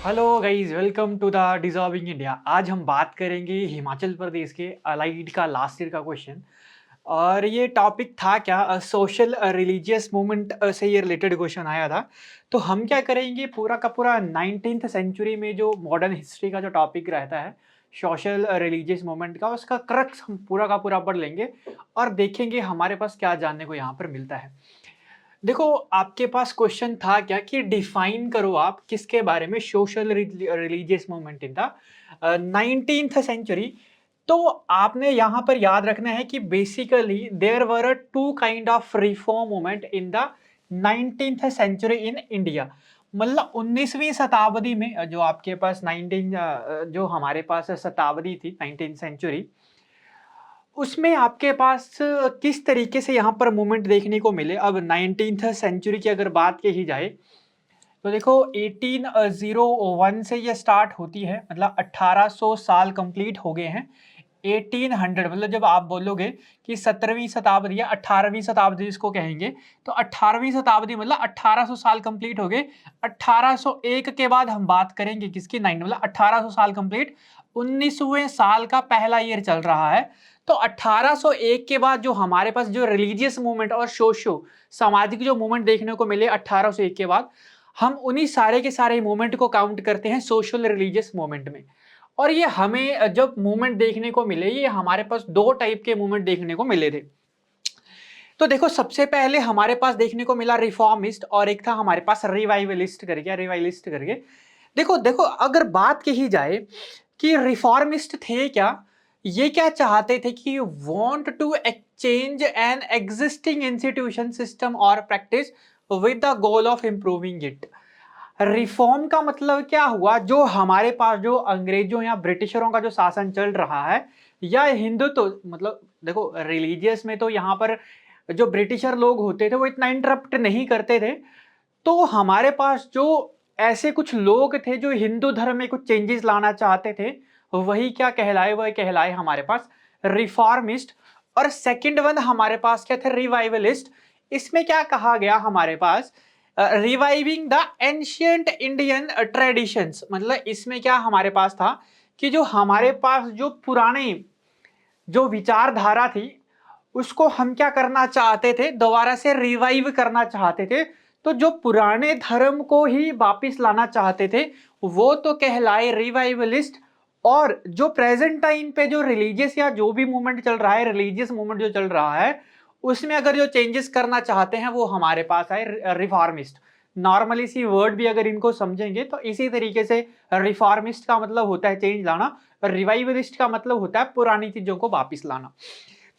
Hello guys, welcome to the dissolving India. आज हम बात करेंगे हिमाचल प्रदेश के अलाइड का लास्ट ईयर का क्वेश्चन। और ये टॉपिक था क्या, सोशल रिलीजियस मूवमेंट से ये रिलेटेड क्वेश्चन आया था। तो हम क्या करेंगे, पूरा का पूरा 19th सेंचुरी में जो मॉडर्न हिस्ट्री का जो टॉपिक रहता है सोशल रिलीजियस मूवमेंट का, उसका क्रक्स हम पूरा का पूरा पढ़ लेंगे और देखेंगे हमारे पास क्या जानने को यहाँ पर मिलता है। देखो, आपके पास क्वेश्चन था क्या कि डिफाइन करो आप किसके बारे में, social religious movement in the 19th century. तो आपने यहाँ पर याद रखना है कि basically there were two kind of reform movement in the 19th century in India. मतलब 19वीं शताब्दी में जो आपके पास 19 जो हमारे पास शताब्दी थी 19th सेंचुरी, उसमें आपके पास किस तरीके से यहाँ पर मूवमेंट देखने को मिले। अब 19th सेंचुरी की अगर बात कही जाए तो देखो 1801 से ये स्टार्ट होती है, मतलब 1800 साल कंप्लीट हो गए हैं। 1800 मतलब जब आप बोलोगे कि 17वीं शताब्दी या 18वीं शताब्दी इसको कहेंगे, तो 18वीं शताब्दी मतलब 1800 साल कंप्लीट हो गए। 1801 के बाद हम बात करेंगे किसकी, 9 मतलब 1800 साल कंप्लीट। 19वें साल का पहला ईयर चल रहा है। तो 1801 के बाद जो हमारे पास जो रिलीजियस मूवमेंट और सोशो सामाजिक जो मूवमेंट देखने को मिले 1801 के बाद, हम उन्हीं सारे के सारे मूवमेंट को काउंट करते हैं सोशल रिलीजियस मूवमेंट में। और ये हमें जब मूवमेंट देखने को मिले, ये हमारे पास दो टाइप के मूवमेंट देखने को मिले थे। तो देखो, सबसे पहले हमारे पास देखने को मिला रिफॉर्मिस्ट, और एक था हमारे पास रिवाइवलिस्ट करके। देखो देखो, अगर बात कही जाए कि रिफॉर्मिस्ट थे क्या, ये क्या चाहते थे कि want to exchange an existing institution system or practice with the goal of improving it. Reform का मतलब क्या हुआ, जो हमारे पास जो अंग्रेजों या ब्रिटिशरों का जो शासन चल रहा है, या हिंदुत्व तो मतलब देखो रिलीजियस में तो यहाँ पर जो ब्रिटिशर लोग होते थे वो इतना इंटरप्ट नहीं करते थे। तो हमारे पास जो ऐसे कुछ लोग थे जो हिंदू धर्म में कुछ चेंजेस लाना चाहते थे, वही क्या कहलाए, वह कहलाए हमारे पास रिफॉर्मिस्ट। और सेकंड वन हमारे पास क्या थे, रिवाइवलिस्ट। इसमें क्या कहा गया हमारे पास, reviving the ancient Indian traditions. मतलब इसमें क्या हमारे पास था कि जो हमारे पास जो पुराने जो विचारधारा थी, उसको हम क्या करना चाहते थे, दोबारा से रिवाइव करना चाहते थे। तो जो पुराने धर्म को ही वापिस लाना चाहते थे, वो तो कहलाए रिवाइवलिस्ट। और जो प्रेजेंट टाइम पे जो रिलीजियस या जो भी मूवमेंट चल रहा है, रिलीजियस मूवमेंट जो चल रहा है, उसमें अगर जो चेंजेस करना चाहते हैं वो हमारे पास है रिफॉर्मिस्ट। नॉर्मली सी वर्ड भी अगर इनको समझेंगे तो इसी तरीके से रिफॉर्मिस्ट का मतलब होता है चेंज लाना, और रिवाइवलिस्ट का मतलब होता है पुरानी चीजों को वापिस लाना।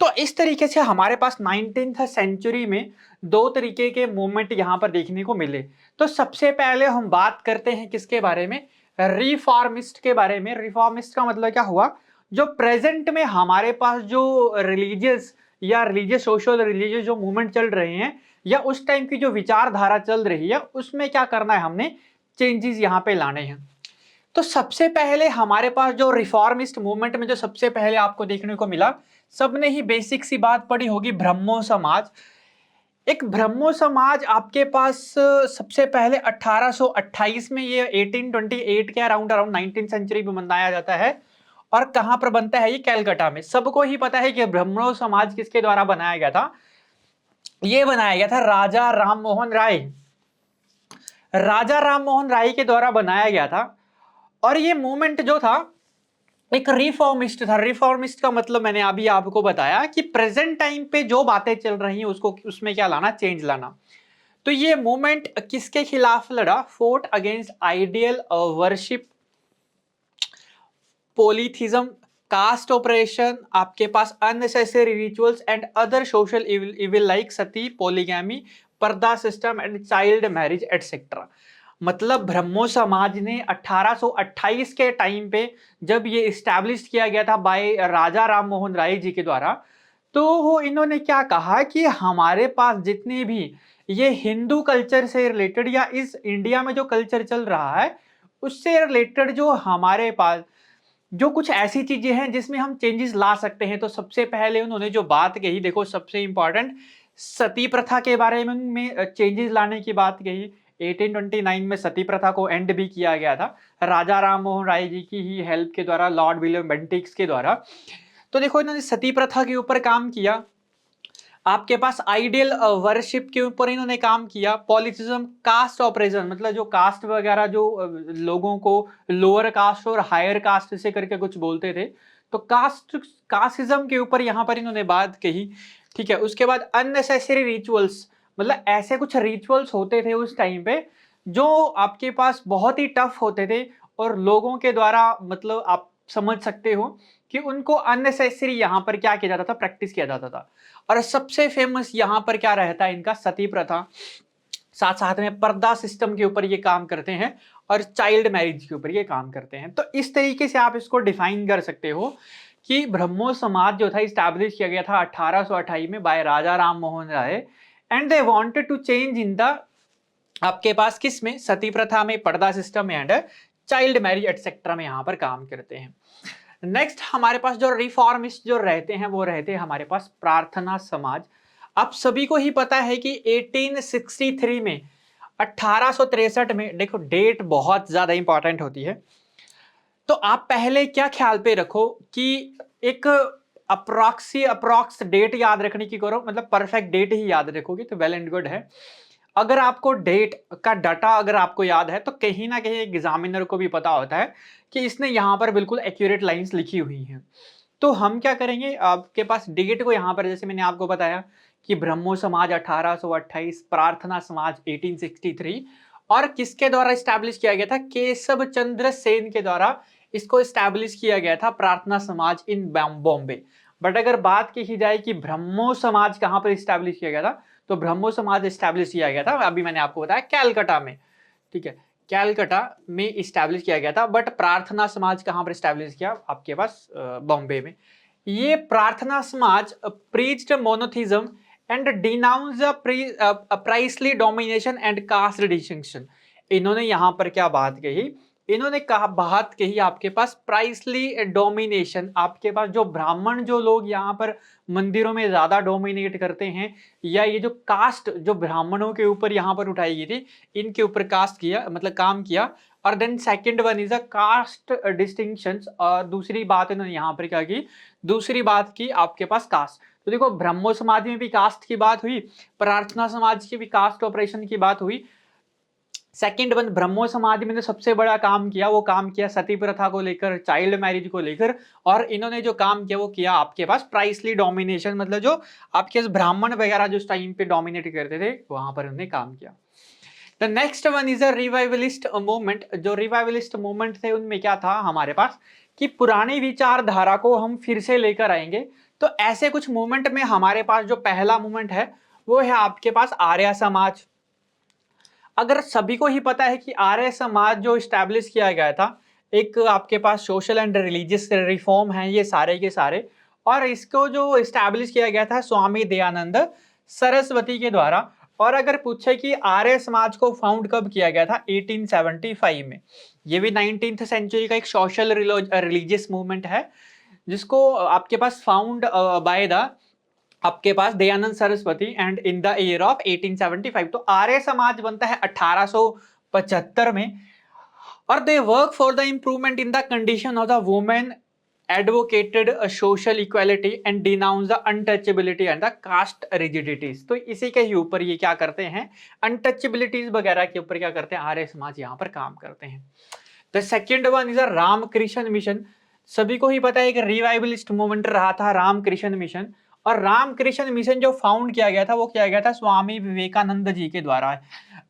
तो इस तरीके से हमारे पास 19th सेंचुरी में दो तरीके के मूवमेंट यहां पर देखने को मिले। तो सबसे पहले हम बात करते हैं किसके बारे में, रिफॉर्मिस्ट के बारे में। रिफॉर्मिस्ट का मतलब क्या हुआ, जो प्रेजेंट में हमारे पास जो रिलीजियस या रिलीजियस सोशल रिलीजियस जो मूवमेंट चल रहे हैं, या उस टाइम की जो विचारधारा चल रही है, उसमें क्या करना है, हमने चेंजेस यहां पे लाने हैं। तो सबसे पहले हमारे पास जो रिफॉर्मिस्ट मूवमेंट में जो सबसे पहले आपको देखने को मिला, सबने ही बेसिक सी बात पढ़ी होगी, ब्रह्मो समाज। एक ब्रह्मो समाज आपके पास सबसे पहले 1828 में, ये 1828 के अराउंड अराउंड 19th सेंचुरी में बनाया जाता है। और कहां पर बनता है, ये कैलकाटा में। सबको ही पता है कि ब्रह्मो समाज किसके द्वारा बनाया गया था। ये बनाया गया था राजा राम मोहन राय, राजा राम मोहन राय के द्वारा बनाया गया था। और ये मूवमेंट जो था एक रिफॉर्मिस्ट था। रिफॉर्मिस्ट का मतलब मैंने अभी आपको बताया कि प्रेजेंट टाइम पे जो बातें चल रही हैं उसको उसमें क्या लाना, चेंज लाना। तो ये मूवमेंट किसके खिलाफ लड़ा, fought against idol worship, polytheism, caste oppression, आपके पास unnecessary rituals and other social evil like sati, polygamy, purdah system and child marriage etcetera. मतलब ब्रह्मो समाज ने 1828 के टाइम पे जब ये इस्टेब्लिश किया गया था बाय राजा राम मोहन राय जी के द्वारा, तो वो इन्होंने क्या कहा कि हमारे पास जितने भी ये हिंदू कल्चर से रिलेटेड या इस इंडिया में जो कल्चर चल रहा है उससे रिलेटेड जो हमारे पास जो कुछ ऐसी चीजें हैं जिसमें हम चेंजेस ला सकते हैं। तो सबसे पहले उन्होंने जो बात कही, देखो सबसे इंपॉर्टेंट, सती प्रथा के बारे में चेंजेस लाने की बात कही। 1829 में सती प्रथा को एंड भी किया गया था राजा राम मोहन राय जी की ही हेल्प के द्वारा, लॉर्ड विलियम बेंटिक्स के द्वारा। तो देखो इन्होंने सती प्रथा के ऊपर काम किया, आपके पास आइडियल वर्शिप के ऊपर इन्होंने काम किया, पॉलिटिज्म, कास्ट ऑपरेशन, मतलब जो कास्ट वगैरह जो लोगों को लोअर कास्ट और हायर कास्ट से करके कुछ बोलते थे, तो कास्टिज्म के ऊपर यहाँ पर इन्होंने बात कही। ठीक है, उसके बाद अननेसेसरी रिचुअल्स, मतलब ऐसे कुछ रिचुअल्स होते थे उस टाइम पे जो आपके पास बहुत ही टफ होते थे और लोगों के द्वारा, मतलब आप समझ सकते हो कि उनको अननेसेसरी यहाँ पर क्या किया जाता था, प्रैक्टिस किया जाता था। और सबसे फेमस यहाँ पर क्या रहता है इनका, सती प्रथा, साथ साथ में पर्दा सिस्टम के ऊपर ये काम करते हैं और चाइल्ड मैरिज के ऊपर ये काम करते हैं। तो इस तरीके से आप इसको डिफाइन कर सकते हो कि ब्रह्मो समाज जो था स्टैब्लिश किया गया था 1828 में by Raja Ram Mohan Roy, and they wanted to change in the, आपके पास किस में, सती प्रथा में, purdah system and child marriage etcetera में यहाँ पर काम करते हैं। नेक्स्ट हमारे पास जो रिफॉर्मिस्ट जो रहते हैं वो रहते हैं हमारे पास प्रार्थना समाज। आप सभी को ही पता है कि 1863 में, 1863 में, देखो डेट बहुत ज्यादा इंपॉर्टेंट होती है, तो आप पहले क्या ख्याल पे रखो कि एक अप्रॉक्स डेट याद रखने की करो, मतलब परफेक्ट डेट ही याद रखोगे तो वेल एंड गुड है। अगर आपको डेट का डाटा अगर आपको याद है तो कहीं ना कहीं एग्जामिनर को भी पता होता है कि इसने यहाँ पर बिल्कुल एक्यूरेट लाइंस लिखी हुई हैं। तो हम क्या करेंगे, आपके पास डेट को यहाँ पर, जैसे मैंने आपको बताया कि ब्रह्मो समाज 1828, प्रार्थना समाज 1863, और किसके द्वारा स्टैब्लिश किया गया था, केशव चंद्र सेन के द्वारा इसको स्टैब्लिश किया गया था, प्रार्थना समाज इन बॉम्बे। बट अगर बात की जाए कि ब्रह्मो समाज कहाँ पर स्टैब्लिश किया गया था, तो ब्रह्मो समाज स्टैब्लिश किया गया था, अभी मैंने आपको बताया कैलकाटा में। ठीक है, कैलकाटा में स्टैब्लिश किया गया था, बट प्रार्थना समाज कहां पर स्टैब्लिश किया, आपके पास बॉम्बे में। ये Prarthana Samaj preached monotheism and denounce priestly domination and caste distinction. इन्होंने यहां पर क्या बात कही, इन्होंने कहा, बात कही आपके पास प्राइसली डोमिनेशन, आपके पास जो ब्राह्मण जो लोग यहाँ पर मंदिरों में ज्यादा डोमिनेट करते हैं, या ये जो कास्ट जो ब्राह्मणों के ऊपर यहाँ पर उठाई गई थी, इनके ऊपर कास्ट किया, मतलब काम किया। और then second one is a caste distinctions, और दूसरी बात इन्होंने यहाँ पर क्या की, दूसरी बात की आपके पास कास्ट। तो देखो ब्रह्मो समाज में भी कास्ट की बात हुई, प्रार्थना समाज की भी कास्ट ऑपरेशन की बात हुई। सेकंड वन, ब्रह्मो समाज में ने सबसे बड़ा काम किया, वो काम किया सती प्रथा को लेकर, चाइल्ड मैरिज को लेकर, और इन्होंने जो काम किया वो किया आपके पास प्राइसली डोमिनेशन, मतलब जो आपके ब्राह्मण वगैरह जो टाइम पे डोमिनेट करते थे वहां पर उन्होंने काम किया। The next one is a revivalist movement. जो रिवाइवलिस्ट मूवमेंट थे उनमें क्या था हमारे पास कि पुरानी विचारधारा को हम फिर से लेकर आएंगे। तो ऐसे कुछ मूवमेंट में हमारे पास जो पहला मूवमेंट है वो है आपके पास आर्य समाज। अगर सभी को ही पता है कि आर्य समाज जो स्टैब्लिश किया गया था, एक आपके पास सोशल एंड रिलीजियस रिफॉर्म है ये सारे के सारे, और इसको जो स्टैब्लिश किया गया था स्वामी दयानंद सरस्वती के द्वारा। और अगर पूछे कि आर्य समाज को फाउंड कब किया गया था, 1875 में। ये भी 19th सेंचुरी का एक सोशल रिलीजियस मूवमेंट है जिसको आपके पास फाउंड बाय द, आपके पास Dayanand Saraswati and in the year of 1875। तो आर्य समाज बनता है 1875 में। और they work for the improvement in the condition of the women, advocated social equality and denounce the untouchability and the caste rigidities. तो इसी के ही ऊपर ये क्या करते हैं, अनटचेबिलिटीज वगैरह के ऊपर क्या करते हैं, आर्य समाज यहाँ पर काम करते हैं। The second one is a Ramakrishna mission. सभी को ही पता है कि रिवाइवलिस्ट मूवमेंट रहा था रामकृष्ण मिशन, और रामकृष्ण मिशन जो फाउंड किया गया था वो किया गया था स्वामी विवेकानंद जी के द्वारा।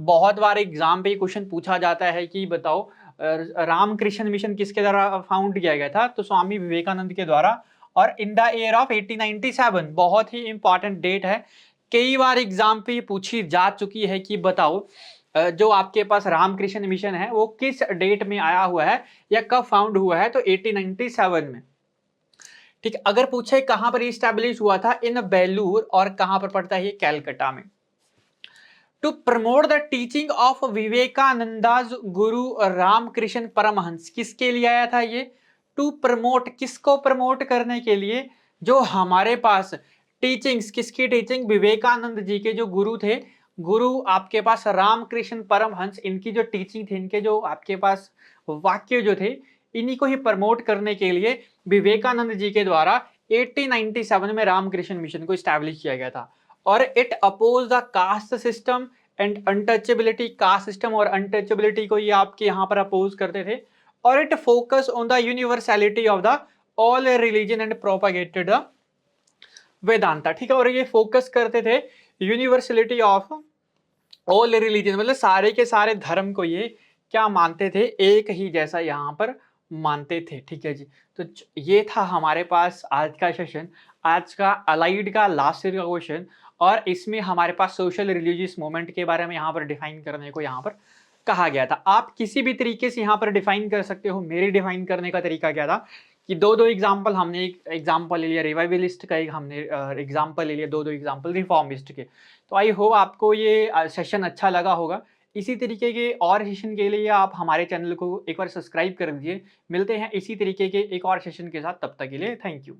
बहुत बार एग्जाम पे क्वेश्चन पूछा जाता है कि बताओ रामकृष्ण मिशन किसके द्वारा फाउंड किया गया था, तो स्वामी विवेकानंद के द्वारा, और इन द ईयर ऑफ 1897। बहुत ही इंपॉर्टेंट डेट है, कई बार एग्जाम पे पूछी जा चुकी है कि बताओ जो आपके पास रामकृष्ण मिशन है वो किस डेट में आया हुआ है या कब फाउंड हुआ है, तो 1897 में। ठीक, अगर पूछे कहां पर स्टैब्लिश हुआ था, इन बेलूर, और कहां पर पड़ता है ये, कैलकाटा में। To promote the teaching of Vivekananda's guru Ramakrishna Paramhans, किसके लिए आया था ये, टू प्रमोट, किसको प्रमोट करने के लिए, जो हमारे पास टीचिंग्स, किसकी टीचिंग, विवेकानंद जी के जो गुरु थे गुरु आपके पास रामकृष्ण परमहंस, इनकी जो टीचिंग थी, इनके जो आपके पास वाक्य जो थे, इन्हीं को ही प्रमोट करने के लिए विवेकानंद जी के द्वारा 1897 में रामकृष्ण मिशन को स्टैब्लिश किया गया था। और it oppose the caste system and untouchability. Caste system और अनटचेबिलिटी को ये आपके यहाँ पर अपोज करते थे। और it focus on the universality of the all religion and propagated the Vedanta. ठीक है, और ये फोकस करते थे यूनिवर्सलिटी ऑफ ऑल रिलीजन, मतलब सारे के सारे धर्म को ये क्या मानते थे, एक ही जैसा यहाँ पर मानते थे। ठीक है जी, तो ये था हमारे पास आज का सेशन, आज का अलाइड का लास्ट ईयर का क्वेश्चन। और इसमें हमारे पास सोशल रिलीजियस मूवमेंट के बारे में यहाँ पर डिफाइन करने को यहाँ पर कहा गया था। आप किसी भी तरीके से यहाँ पर डिफाइन कर सकते हो। मेरी डिफाइन करने का तरीका क्या था कि दो दो एग्जाम्पल, हमने एक एग्जाम्पल ले लिया रिवाइवलिस्ट का, एक हमने एग्जाम्पल ले लिया, दो दो एग्जाम्पल रिफॉर्मिस्ट के। तो आई होप आपको ये सेशन अच्छा लगा होगा। इसी तरीके के और सेशन के लिए आप हमारे चैनल को एक बार सब्सक्राइब कर दीजिए। मिलते हैं इसी तरीके के एक और सेशन के साथ, तब तक के लिए थैंक यू।